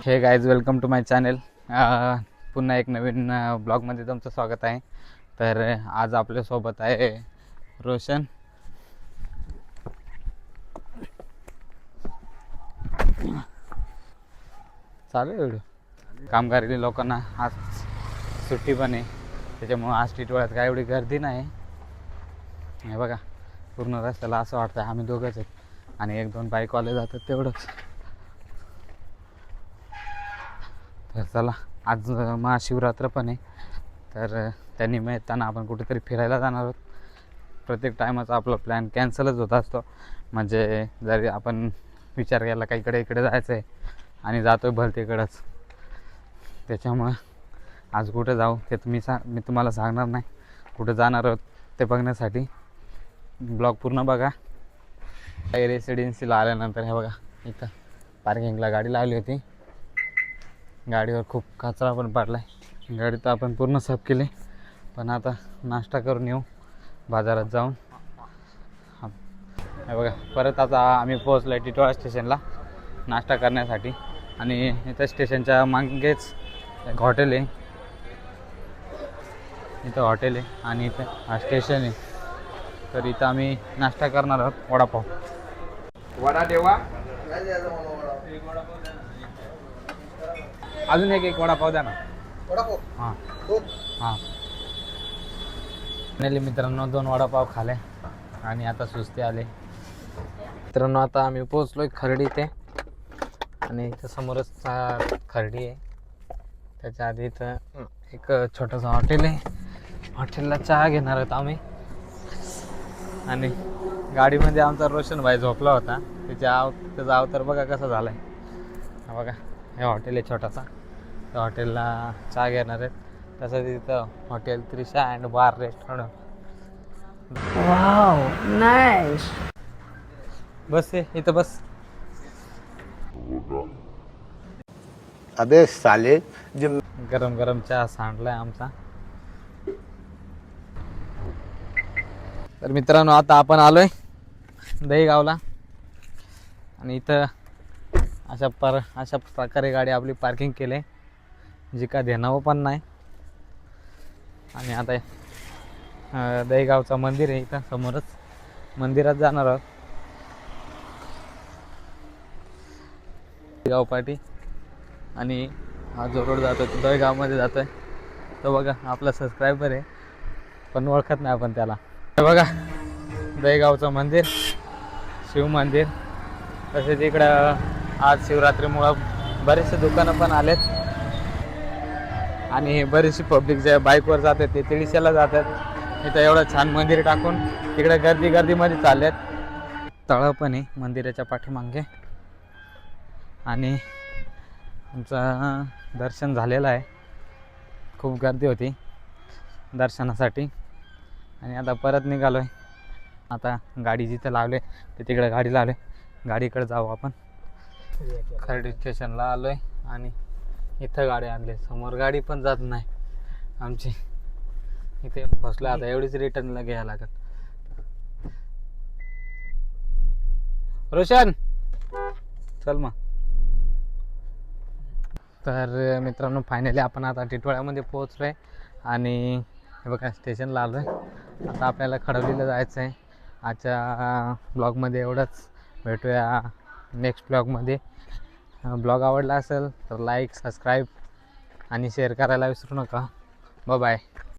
हे guys, welcome to my channel. पुन्हा एक नवीन ब्लॉगमध्ये तुमचं स्वागत आहे. तर आज आपल्यासोबत आहे रोशन. चालू आहे व्हिडिओ. कामगारी लोकांना आज सुट्टी पण आहे, त्याच्यामुळं आज टिटवाळ्यात काय एवढी गर्दी नाही. हे बघा, पूर्ण रस्त्याला असं वाटतं आम्ही दोघंच आहेत आणि एक दोन बाईकवाले जातात तेवढंच. तर चला, आज महाशिवरात्र पण आहे, तर त्यांनी मिळताना आपण कुठेतरी फिरायला जाणार आहोत. प्रत्येक टायमाचा आपला प्लॅन कॅन्सलच होत असतो. म्हणजे जरी आपण विचार केला का इकडे जायचं आहे आणि जातो आहे भलतीकडंच. त्याच्यामुळं आज कुठं जाऊ ते मी तुम्हाला सांगणार नाही. कुठं जाणार आहोत ते बघण्यासाठी ब्लॉग पूर्ण बघा. काही रेसिडेन्सीला आल्यानंतर हे बघा, इथं पार्किंगला गाडी लावली होती. गाडीवर खूप कचरा पण पडला आहे. गाडी तर आपण पूर्ण साफ केली, पण आता नाश्ता करून येऊ बाजारात जाऊन. हे बघा, परत आता आम्ही पोहोचलो आहे टिटवाळा स्टेशनला नाश्ता करण्यासाठी. आणि इथं स्टेशनच्या मागेच एक हॉटेल आहे. इथं हॉटेल आहे आणि इथं हा स्टेशन आहे. तर इथं आम्ही नाश्ता करणार आहोत. वडापाव. वडा देवा. अजून एक वडापाव द्या ना. वडापाव हां दोन. हां. नाही मित्रांनो, 2 वडापाव खाले आणि आता सुस्ती आले. मित्रांनो, आता आम्ही पोहोचलो खर्डी ते, आणि इथं समोरच खर्डी आहे. त्याच्या आधी इथं एक छोटंसं हॉटेल आहे. हॉटेलला चहा घेणार आहोत आम्ही. आणि गाडीमध्ये आमचा रोशन भाई झोपला होता. त्याचा अवतार बघा कसा झाला आहे. बघा, हे हॉटेल आहे छोटासा. त्या हॉटेलला चहा घेणार आहेत. तसंच इथं hotel Trisha and bar restaurant. Wow, nice. बस इथं बस. अबे साले, गरम गरम चहा सांडलाय आमचा. तर मित्रांनो, आता आपण आलोय दहीगावला. आणि इथं अशा प्रकारे गाडी आपली पार्किंग केली, जी का देणावं पण नाही. आणि आता दहीगावचं मंदिर आहे इथं समोरच. मंदिरात जाणार आहोत. दहीगाव पाटी. आणि हा जो रोड जातो तो दहीगावमध्ये जातो आहे. तो बघा, आपला सबस्क्रायबर आहे पण ओळखत नाही आपण त्याला. हे बघा, दहीगावचं मंदिर, शिव मंदिर. तसेच इकडं आज शिवरात्रीमुळं बरेचसे दुकानं पण आलेत. आणि बरीचशी पब्लिक जे बाईकवर जातात ते तिळीशाला जातात. इथं एवढं छान मंदिर टाकून तिकडे गर्दीमध्ये चाललेत. तळं पण आहे मंदिराच्या पाठीमागे. आणि आमचं दर्शन झालेलं आहे. खूप गर्दी होती दर्शनासाठी. आणि आता परत निघालो आहे. आता गाडी जिथं लावले ते तिकडे गाडी लावले. गाडीकडे जाऊ आपण. खर्डी स्टेशनला आलो आहे आणि इथं गाडी आणली. समोर गाडी पण जात नाही आमची. इथे फसलो आता. एवढीच रिटर्नला घ्यायला लागत. रोशन चल मग. तर मित्रांनो, फायनली आपण आता टिटवाळ्यामध्ये पोहोचलो आहे. आणि हे बघा, स्टेशनला आलो आहे. आता आपल्याला खडवलीला जायचं आहे. आजच्या ब्लॉगमध्ये एवढंच. भेटूया नेक्स्ट ब्लॉगमध्ये. ब्लॉग आवडला असेल तर लाईक, सबस्क्राईब आणि शेअर करायला विसरू नका. बाय.